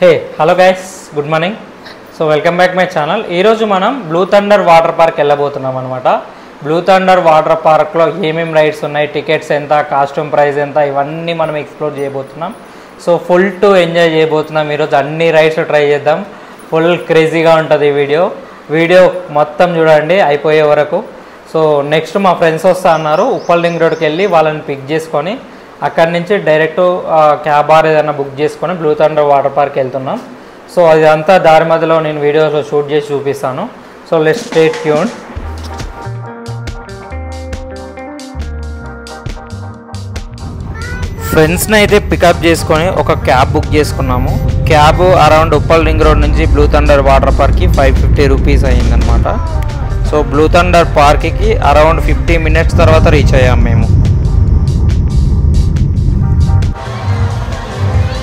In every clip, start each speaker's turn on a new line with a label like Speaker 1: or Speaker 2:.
Speaker 1: Hey, hello guys, good morning. So welcome back my channel. ఈ రోజు మనం blue thunder water park వెళ్ళబోతున్నాం అన్నమాట. Blue thunder water park లో ఏమేం రైడ్స్ ఉన్నాయి, టికెట్స్ ఎంత, కాస్ట్యూమ్ ప్రైస్ ఎంత, ఇవన్నీ మనం ఎక్స్ప్లోర్ చేయబోతున్నాం. సో ఫుల్ టు ఎంజాయ్ చేయబోతున్నాం. ఈరోజు అన్ని రైడ్స్ ట్రై చేద్దాం. ఫుల్ క్రేజీగా ఉంటుంది వీడియో మొత్తం చూడండి అయిపోయే వరకు. సో నెక్స్ట్ మా ఫ్రెండ్స్ వస్తా అన్నారు. ఉప్పల్ రింగ్ రోడ్కి వెళ్ళి వాళ్ళని పిక్ చేసుకొని అక్కడి నుంచి డైరెక్ట్ క్యాబ్ ఆర్ ఏదైనా బుక్ చేసుకొని బ్లూ థండర్ వాటర్ పార్క్ వెళ్తున్నాం. సో అదంతా దారి మధ్యలో నేను వీడియోస్లో షూట్ చేసి చూపిస్తాను. So let's stay tuned. ఫ్రెండ్స్ని అయితే పికప్ చేసుకొని ఒక క్యాబ్ బుక్ చేసుకున్నాము. Cab around Uppal ring road నుంచి బ్లూ థండర్ వాటర్ పార్క్కి 550 రూపీస్ అయ్యిందనమాట. సో బ్లూ థండర్ పార్క్కి అరౌండ్ 50 మినిట్స్ తర్వాత రీచ్ అయ్యాము మేము.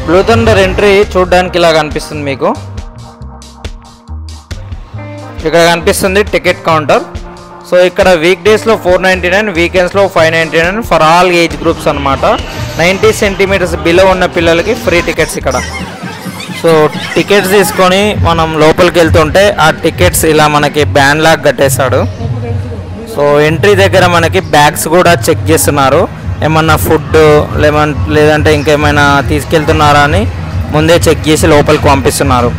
Speaker 1: బ్లూ థండర్ ఎంట్రీ చూడడానికి ఇలా కనిపిస్తుంది. మీకు ఇక్కడ కనిపిస్తుంది టికెట్ కౌంటర్. సో ఇక్కడ వీక్ డేస్లో 499, వీకెండ్స్లో 599 ఫర్ ఆల్ ఏజ్ గ్రూప్స్ అనమాట. 90 సెంటీమీటర్స్ బిలో ఉన్న పిల్లలకి ఫ్రీ టికెట్స్ ఇక్కడ. సో టికెట్స్ తీసుకొని మనం లోపలికి వెళ్తుంటే ఆ టికెట్స్ ఇలా మనకి బ్యాన్ లాగా కట్టేశాడు. సో ఎంట్రీ దగ్గర మనకి బ్యాగ్స్ కూడా చెక్ చేస్తున్నారు. ఏమన్నా ఫుడ్ లేదంటే ఇంకేమైనా తీసుకెళ్తున్నారా అని ముందే చెక్ చేసి లోపలికి పంపిస్తున్నారు.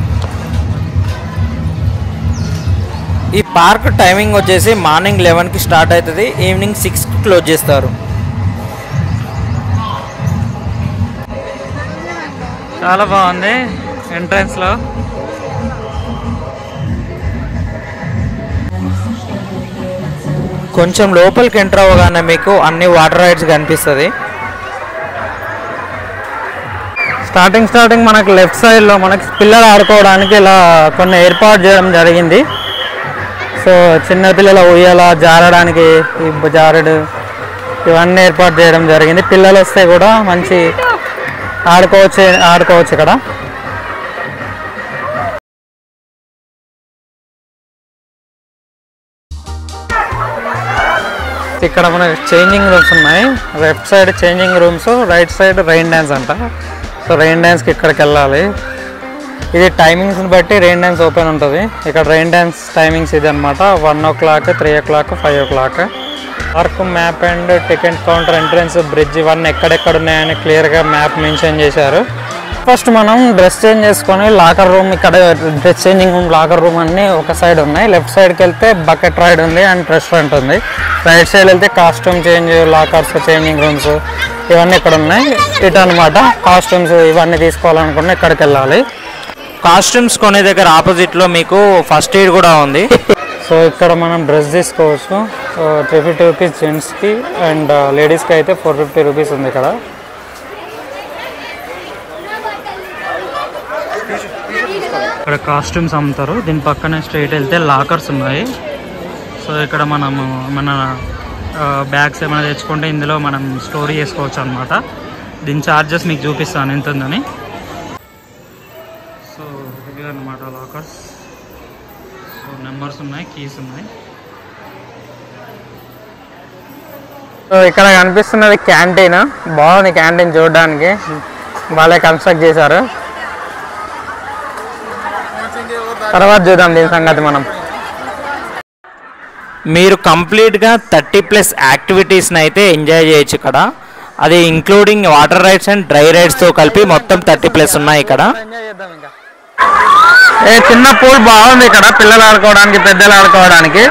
Speaker 1: ఈ పార్క్ టైమింగ్ వచ్చేసి మార్నింగ్ 11కి స్టార్ట్ అవుతుంది, ఈవినింగ్ 6కి క్లోజ్ చేస్తారు. చాలా బాగుంది ఎంట్రన్స్లో. కొంచెం లోపలికి ఎంటర్ అవ్వగానే మీకు అన్ని వాటర్ రైడ్స్ కనిపిస్తుంది. స్టార్టింగ్ మనకు లెఫ్ట్ సైడ్లో మనకి పిల్లలు ఆడుకోవడానికి ఇలా కొన్ని ఏర్పాటు చేయడం జరిగింది. సో చిన్నపిల్లల ఉయ్యాల జారడానికి జారుడు ఇవన్నీ ఏర్పాటు చేయడం జరిగింది. పిల్లలు వస్తే కూడా మంచి ఆడుకోవచ్చు ఇక్కడ. ఇక్కడ మనకి చేంజింగ్ రూమ్స్ ఉన్నాయి. Left side changing rooms, right side rain dance అంట. సో రైన్ డ్యాన్స్కి ఇక్కడికి వెళ్ళాలి. ఇది టైమింగ్స్ని బట్టి రెయిన్ డ్యాన్స్ ఓపెన్ ఉంటుంది. ఇక్కడ రెయిన్ డ్యాన్స్ టైమింగ్స్ ఇది అనమాట. 1 o'clock, 3 o'clock, 5 o'clock. Park map and ticket counter, entrance, bridge ఇవన్నీ ఎక్కడెక్కడ ఉన్నాయని క్లియర్గా మ్యాప్ మెన్షన్ చేశారు. ఫస్ట్ మనం డ్రెస్ చేంజ్ చేసుకొని లాకర్ రూమ్, ఇక్కడ dress changing room, locker room అన్నీ ఒక సైడ్ ఉన్నాయి. లెఫ్ట్ సైడ్కి వెళ్తే బకెట్ రైడ్ ఉంది అండ్ రెస్టారెంట్ ఉంది. రైట్ సైడ్ వెళ్తే costume change, lockers, changing rooms ఇవన్నీ ఇక్కడ ఉన్నాయి. ఇటు అనమాట కాస్ట్యూమ్స్ ఇవన్నీ తీసుకోవాలనుకున్నా ఇక్కడికి వెళ్ళాలి. కాస్ట్యూమ్స్ కొనే దగ్గర ఆపోజిట్లో మీకు ఫస్ట్ ఎయిడ్ కూడా ఉంది. సో ఇక్కడ మనం డ్రెస్ తీసుకోవచ్చు. 350 రూపీస్ జెంట్స్కి అండ్ లేడీస్కి అయితే 450 రూపీస్ ఉంది ఇక్కడ. ఇక్కడ కాస్ట్యూమ్స్ అమ్ముతారు. దీని పక్కనే స్ట్రైట్ వెళ్తే లాకర్స్ ఉన్నాయి. సో ఇక్కడ మనము మన బ్యాగ్స్ ఏమైనా తెచ్చుకుంటే ఇందులో మనం స్టోర్ చేసుకోవచ్చు అనమాట. దీని ఛార్జెస్ మీకు చూపిస్తాను ఎంత ఉందని. సో ఇది అనమాట లాకర్స్. సో నెంబర్స్ ఉన్నాయి, కీస్ ఉన్నాయి. సో ఇక్కడ కనిపిస్తున్నది క్యాంటీన్. బాగుంది క్యాంటీన్ చూడడానికి, వాళ్ళే కన్స్ట్రక్ట్ చేశారు. తర్వాత చూద్దాం దీని సంగతి మనం. మీరు కంప్లీట్గా 30+ యాక్టివిటీస్ని అయితే ఎంజాయ్ చేయొచ్చు ఇక్కడ. అది including water rides and dry రైడ్స్తో కలిపి మొత్తం 30+ ఉన్నాయి ఇక్కడ. చిన్న పూల్ బాగుంది ఇక్కడ, పిల్లలు ఆడుకోవడానికి, పెద్దలు ఆడుకోవడానికి.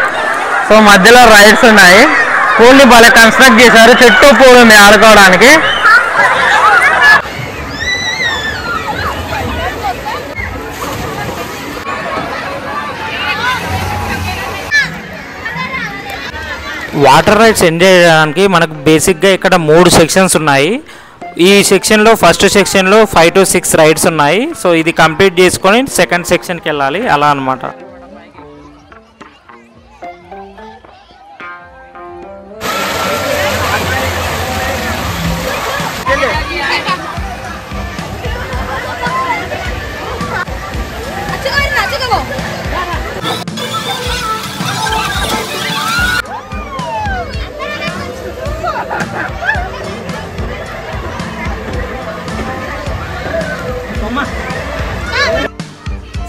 Speaker 1: సో మధ్యలో రైడ్స్ ఉన్నాయి. పూల్ని బాగా కన్స్ట్రక్ట్ చేశారు. చుట్టూ పూల్ ఉంది ఆడుకోవడానికి. వాటర్ రైడ్స్ ఎంజాయ్ చేయడానికి మనకు బేసిక్గా ఇక్కడ 3 సెక్షన్స్ ఉన్నాయి. ఈ సెక్షన్లో ఫస్ట్ సెక్షన్లో 5 to 6 రైడ్స్ ఉన్నాయి. సో ఇది కంప్లీట్ చేసుకొని సెకండ్ సెక్షన్కి వెళ్ళాలి అలా అనమాట.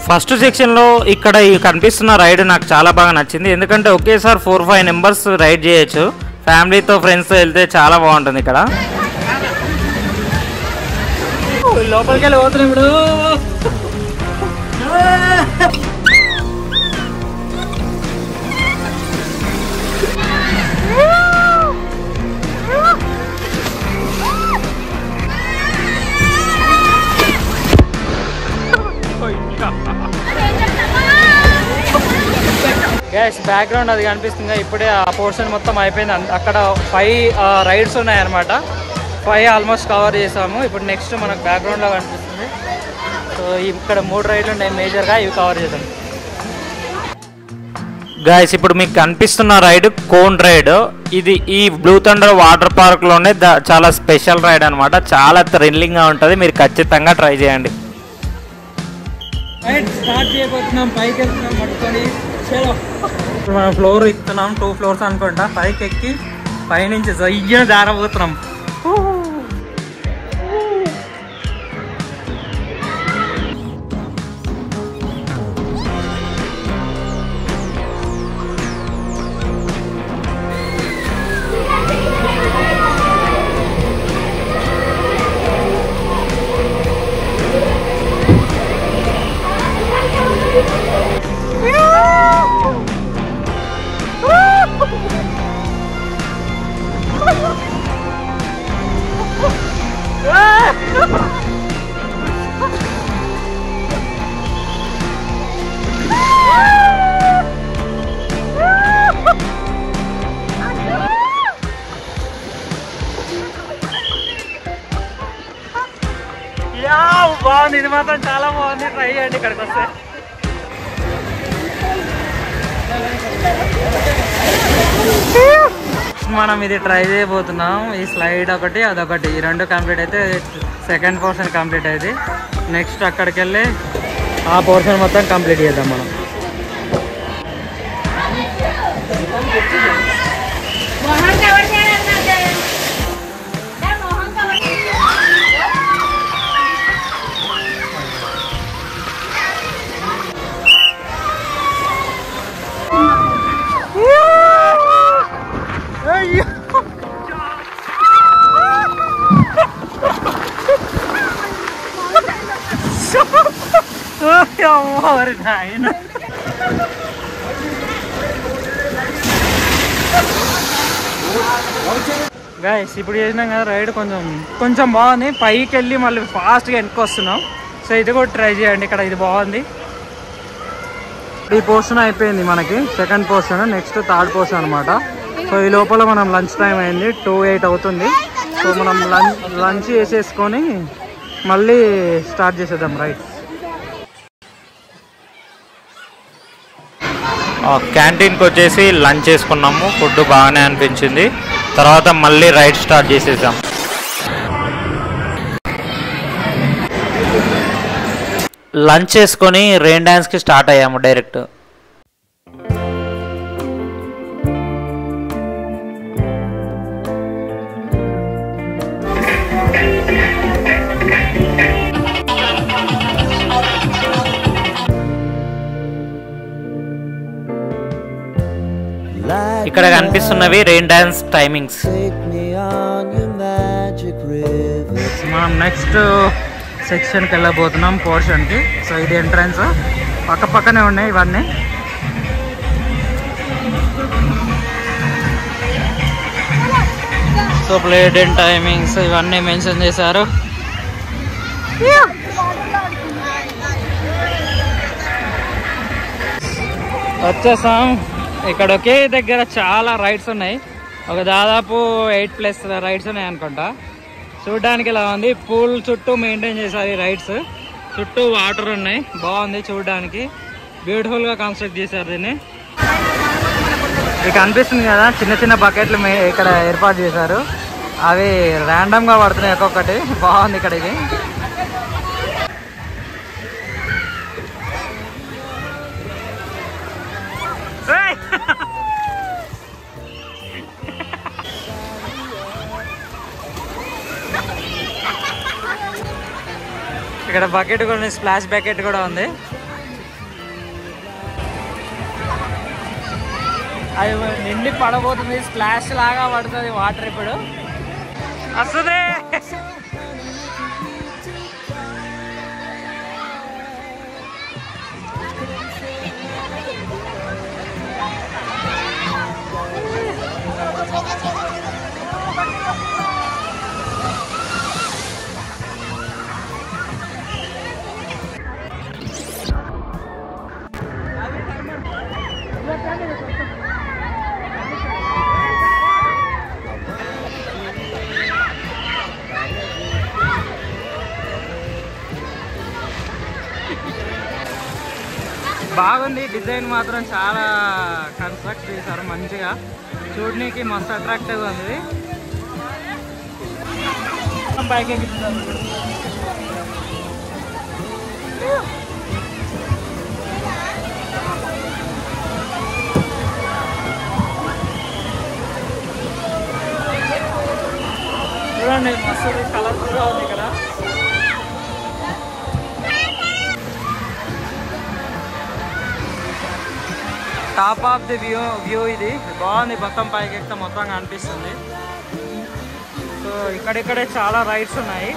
Speaker 2: ఫస్ట్ సెక్షన్లో ఇక్కడ ఈ కనిపిస్తున్న రైడ్ నాకు చాలా బాగా నచ్చింది. ఎందుకంటే ఒకేసారి 4-5 మెంబర్స్ రైడ్ చేయొచ్చు. ఫ్యామిలీతో ఫ్రెండ్స్తో వెళ్తే చాలా బాగుంటుంది ఇక్కడ.
Speaker 1: లోపలికి వెళ్ళి పోతున్నాం ఇప్పుడు. గ్యాస్ బ్యాక్గ్రౌండ్ అది కనిపిస్తుంది. ఇప్పుడే ఆ పోర్షన్ మొత్తం అయిపోయింది. అక్కడ 5 రైడ్స్ ఉన్నాయన్నమాట. 5 ఆల్మోస్ట్ కవర్ చేసాము. ఇప్పుడు నెక్స్ట్ మనకు బ్యాక్గ్రౌండ్లో కనిపిస్తుంది. సో ఇక్కడ 3 రైడ్లు ఉన్నాయి మేజర్గా, ఇవి కవర్ చేద్దాం.
Speaker 2: గాయస్ ఇప్పుడు మీకు కనిపిస్తున్న రైడ్ కోన్ రైడ్. ఇది ఈ బ్లూ థండర్ వాటర్ పార్క్లోనే చాలా స్పెషల్ రైడ్ అనమాట. చాలా థ్రిల్లింగ్గా ఉంటుంది. మీరు ఖచ్చితంగా ట్రై చేయండి.
Speaker 1: రైడ్ స్టార్ట్ చేయబోతున్నాం. పైకి వెళ్తున్నాం పట్టుకొని. మనం ఫ్లోర్ ఎక్కుతున్నాం. 2 ఫ్లోర్స్ అనుకుంటా. పైకి ఎక్కి పైనుంచి జయ్యన జారబోతున్నాం. బాగుంది. ఇది మాత్రం చాలా బాగుంది. ట్రై చేయండి ఇక్కడికి వస్తే. మనం ఇది ట్రై చేయబోతున్నాం. ఈ స్లైడ్ ఒకటి అదొకటి, ఈ 2 కంప్లీట్ అయితే సెకండ్ పోర్షన్ కంప్లీట్ అయింది. నెక్స్ట్ అక్కడికి వెళ్ళి ఆ పోర్షన్ మొత్తం కంప్లీట్ చేద్దాం మనం. గైస్ ఇప్పుడు చేసినాం కదా రైడ్, కొంచెం బాగుంది. పైకి వెళ్ళి మళ్ళీ ఫాస్ట్గా వెనక్కి వస్తున్నాం. సో ఇది కూడా ట్రై చేయండి. ఇక్కడ ఇది బాగుంది. ఈ పోర్షన్ అయిపోయింది మనకి, second portion. Next third portion అనమాట. సో ఈ లోపల మనం లంచ్ టైం అయింది. 2:08 అవుతుంది. సో మనం లంచ్ చేసేసుకొని మళ్ళీ స్టార్ట్ చేసేద్దాం రైడ్.
Speaker 2: క్యాంటీన్కి వచ్చేసి లంచ్ చేసుకున్నాము. ఫుడ్ బాగానే అనిపించింది. తర్వాత మళ్ళీ రైడ్ స్టార్ట్ చేసేసాం. లంచ్ చేసుకొని రెయిన్ డ్యాన్స్కి స్టార్ట్ అయ్యాము డైరెక్ట్. ఇక్కడ కనిపిస్తున్నవి రెయిన్ డాన్స్ టైమింగ్స్.
Speaker 1: మనం నెక్స్ట్ సెక్షన్కి వెళ్ళబోతున్నాం, పోర్షన్కి. సో ఇది ఎంట్రన్స్, పక్క పక్కనే ఉన్నాయి ఇవన్నీ. సో ప్లే డేట్ టైమింగ్స్ ఇవన్నీ మెన్షన్ చేశారు. వచ్చేసాం. ఇక్కడ ఒకే దగ్గర చాలా రైడ్స్ ఉన్నాయి. ఒక దాదాపు 8+ రైడ్స్ ఉన్నాయి అనుకుంటా. చూడడానికి ఇలా ఉంది. పూల్ చుట్టూ మెయింటైన్ చేశారు ఈ రైడ్స్. చుట్టూ వాటర్ ఉన్నాయి. బాగుంది చూడడానికి. బ్యూటిఫుల్గా కన్స్ట్రక్ట్ చేశారు దీన్ని. ఇక్కడ అనిపిస్తుంది కదా చిన్న చిన్న బకెట్లు ఇక్కడ ఏర్పాటు చేశారు. అవి ర్యాండమ్గా పడుతున్నాయి ఒక్కొక్కటి. బాగుంది ఇక్కడ ఇది. ఇక్కడ బకెట్ కూడా, స్ప్లాష్ బకెట్ కూడా ఉంది. అది నిండి పడబోతుంది, స్ప్లాష్ లాగా పడుతుంది వాటర్ ఇప్పుడు వస్తుంది. బాగుంది, డిజైన్ మాత్రం చాలా కన్స్ట్రక్ట్ చేశారు మంచిగా, చూడడానికి మస్తు అట్రాక్టివ్గా ఉంది. పైకి ఎక్కుతున్నారు. చూడండి మస్తు కలర్ఫుల్గా ఉంది ఇక్కడ. టాప్ ఆఫ్ ది వ్యూ ఇది బాగుంది, మొత్తం పైకి ఎక్కితే మొత్తం కనిపిస్తుంది. సో ఇక్కడిక్కడే చాలా రైడ్స్ ఉన్నాయి.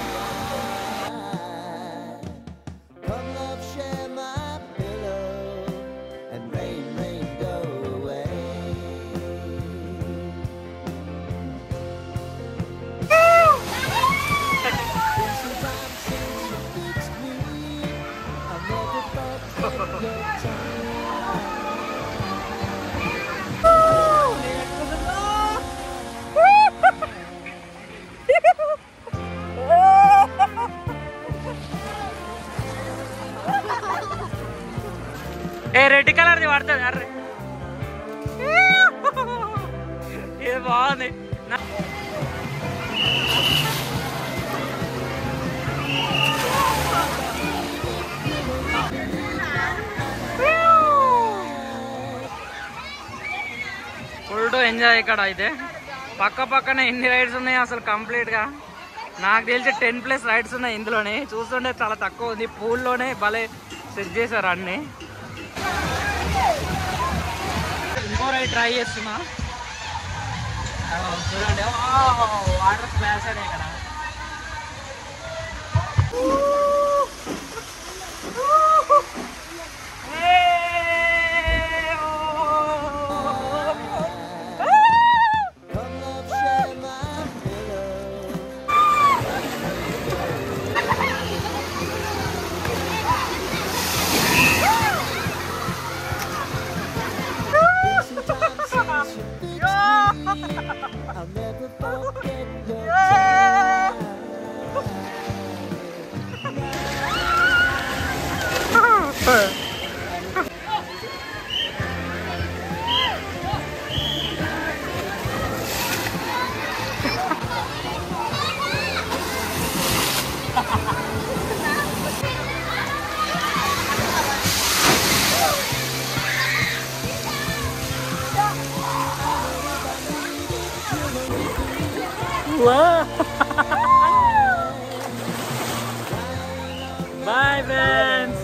Speaker 1: ఏ రెడ్ కలర్ది పడుతుంది అర్రే, ఇది బాగుంది. ఫుల్ టు ఎంజాయ్ ఇక్కడ అయితే. పక్క పక్కనే ఎన్ని రైడ్స్ ఉన్నాయి అసలు కంప్లీట్గా నాకు తెలిసి 10+ రైడ్స్ ఉన్నాయి ఇందులోనే. చూస్తుంటే చాలా తక్కువ ఉంది, పూల్లోనే భలే సెట్ చేశారు అన్నీ. ఇంకో రైడ్ ట్రై చేస్తున్నా చూడండి, వాటర్ స్ప్లాష్ అనే ఇక్కడ. Bye friends.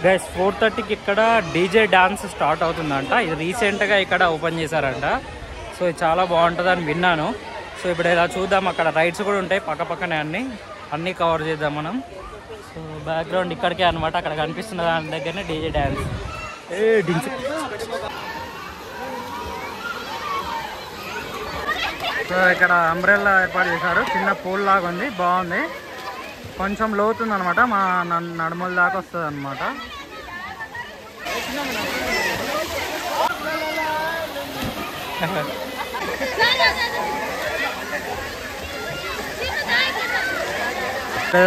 Speaker 1: గైస్ 4:30కి ఇక్కడ డీజే డాన్స్ స్టార్ట్ అవుతుందంట. ఇది రీసెంట్గా ఇక్కడ ఓపెన్ చేశారంట. సో ఇది చాలా బాగుంటుందని విన్నాను. సో ఇప్పుడు ఇలా చూద్దాం, అక్కడ రైడ్స్ కూడా ఉంటాయి పక్క పక్కనే, అన్నీ కవర్ చేద్దాం మనం. సో బ్యాక్గ్రౌండ్ ఇక్కడికే అనమాట, అక్కడ కనిపిస్తున్న దాని దగ్గరనే డీజే డాన్స్. సో ఇక్కడ అంబ్రెల్లా ఏర్పాటు చేశారు, చిన్న పూల్ లాగా ఉంది, బాగుంది. కొంచెం లోతుంది అనమాట, మా నడుముల దాకా వస్తుంది అనమాట.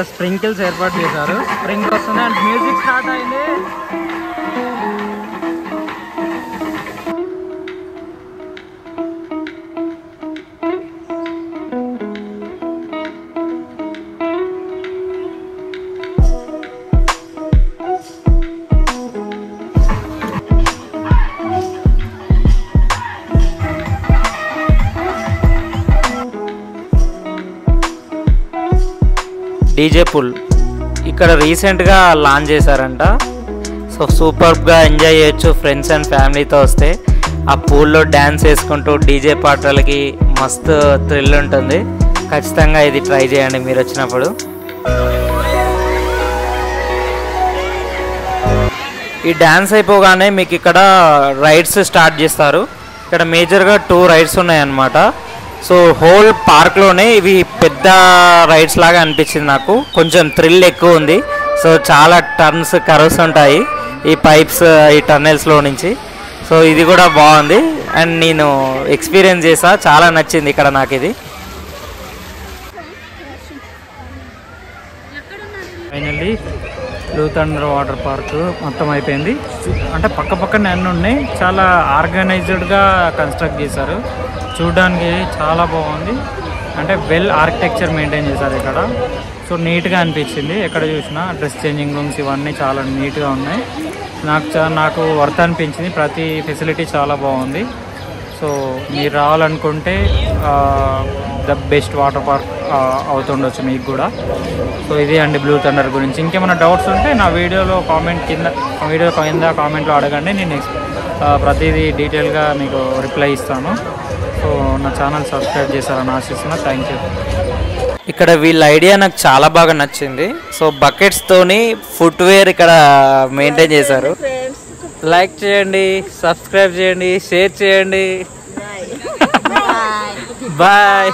Speaker 1: స్ప్రింకిల్స్ ఏర్పాటు చేశారు, స్ప్రింగ్ వస్తుంది అండ్ మ్యూజిక్ స్టార్ట్ అయింది.
Speaker 2: డీజే పూల్ ఇక్కడ రీసెంట్గా లాంచ్ చేశారంట. సో సూపర్గా ఎంజాయ్ చేయొచ్చు ఫ్రెండ్స్ అండ్ ఫ్యామిలీతో వస్తే. ఆ పూల్లో డ్యాన్స్ వేసుకుంటూ డీజే పాటలకి మస్తు థ్రిల్ ఉంటుంది. ఖచ్చితంగా ఇది ట్రై చేయండి మీరు వచ్చినప్పుడు. ఈ డ్యాన్స్ అయిపోగానే మీకు ఇక్కడ రైడ్స్ స్టార్ట్ చేస్తారు. ఇక్కడ మేజర్గా 2 రైడ్స్ ఉన్నాయన్నమాట. సో హోల్ పార్క్లోనే ఇవి పెద్ద రైడ్స్ లాగా అనిపించింది నాకు. కొంచెం థ్రిల్ ఎక్కువ ఉంది. సో చాలా టర్న్స్ కర్వ్స్ ఉంటాయి ఈ పైప్స్ ఈ టన్నెల్స్లో నుంచి. సో ఇది కూడా బాగుంది అండ్ నేను ఎక్స్పీరియన్స్ చేసా, చాలా నచ్చింది ఇక్కడ నాకు ఇది.
Speaker 1: Finally blue thunder water park మొత్తం అయిపోయింది. అంటే పక్క పక్కనే అన్నీ ఉన్నాయి. చాలా ఆర్గనైజ్డ్గా కన్స్ట్రక్ట్ చేశారు. చూడడానికి చాలా బాగుంది. అంటే వెల్ ఆర్కిటెక్చర్ మెయింటైన్ చేశారు ఇక్కడ. సో నీట్గా అనిపించింది. ఎక్కడ చూసినా డ్రెస్ చేంజింగ్ రూమ్స్ ఇవన్నీ చాలా నీట్గా ఉన్నాయి. నాకు వర్త్ అనిపించింది. ప్రతి ఫెసిలిటీ చాలా బాగుంది. సో మీరు రావాలనుకుంటే ద బెస్ట్ వాటర్ పార్క్ అవుతుండొచ్చు మీకు కూడా. సో ఇది అండి బ్లూ థండర్ గురించి. ఇంకేమైనా డౌట్స్ ఉంటే నా వీడియో కింద కామెంట్లో అడగండి. నేను ప్రతిదీ డీటెయిల్గా మీకు రిప్లై ఇస్తాను. సో నా ఛానల్ సబ్స్క్రైబ్ చేశారని ఆశిస్తున్నా. Thank you.
Speaker 2: ఇక్కడ వీళ్ళ ఐడియా నాకు చాలా బాగా నచ్చింది. సో బకెట్స్తోని ఫుట్వేర్ ఇక్కడ మెయింటైన్ చేశారు. లైక్ చేయండి, సబ్స్క్రైబ్ చేయండి, షేర్ చేయండి. బాయ్.